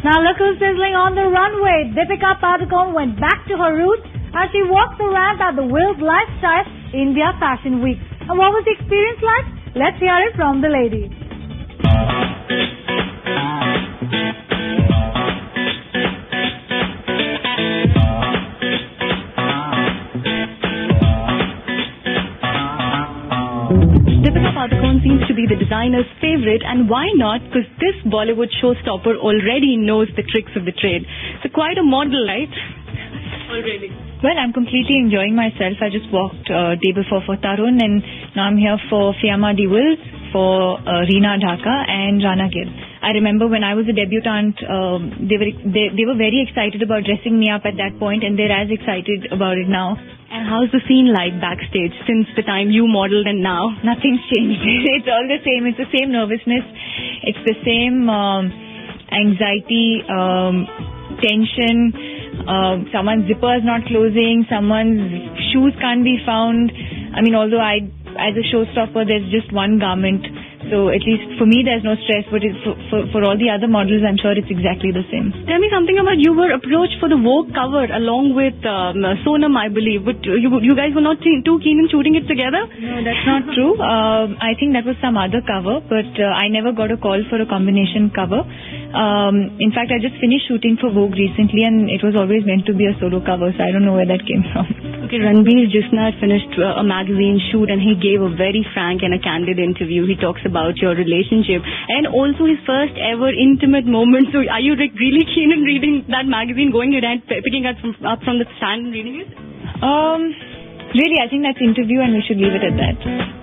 Now look who's sizzling on the runway. Deepika Padukone went back to her roots as she walked the ramp at the Wills Lifestyle India Fashion Week. And what was the experience like? Let's hear it from the lady. Deepika Padukone seems to be the designer's favorite, and why not? Because this Bollywood showstopper already knows the tricks of the trade. So quite a model, right? Already. Well, I'm completely enjoying myself. I just walked day before for Tarun, and now I'm here for Fiamma de Wills, for Reena Dhaka and Rana Gill. I remember when I was a debutante, they were very excited about dressing me up at that point, and they're as excited about it now. And how's the scene like backstage since the time you modeled and now? Nothing's changed. It's all the same. It's the same nervousness. It's the same anxiety, tension. Someone's zipper is not closing. Someone's shoes can't be found. I mean, although as a showstopper, there's just one garment. So at least for me, there's no stress. But for all the other models, I'm sure it's exactly the same. Tell me something about, you were approached for the Vogue cover along with Sonam, I believe. But you guys were not too keen in shooting it together? No, that's not true. I think that was some other cover, but I never got a call for a combination cover. In fact, I just finished shooting for Vogue recently, and it was always meant to be a solo cover, so I don't know where that came from. Okay, Ranbir just now finished a magazine shoot, and he gave a very frank and a candid interview. He talks about your relationship and also his first ever intimate moment. So are you really keen in reading that magazine, going ahead and picking up from the stand and reading it? Really, I think that's interview, and we should leave it at that.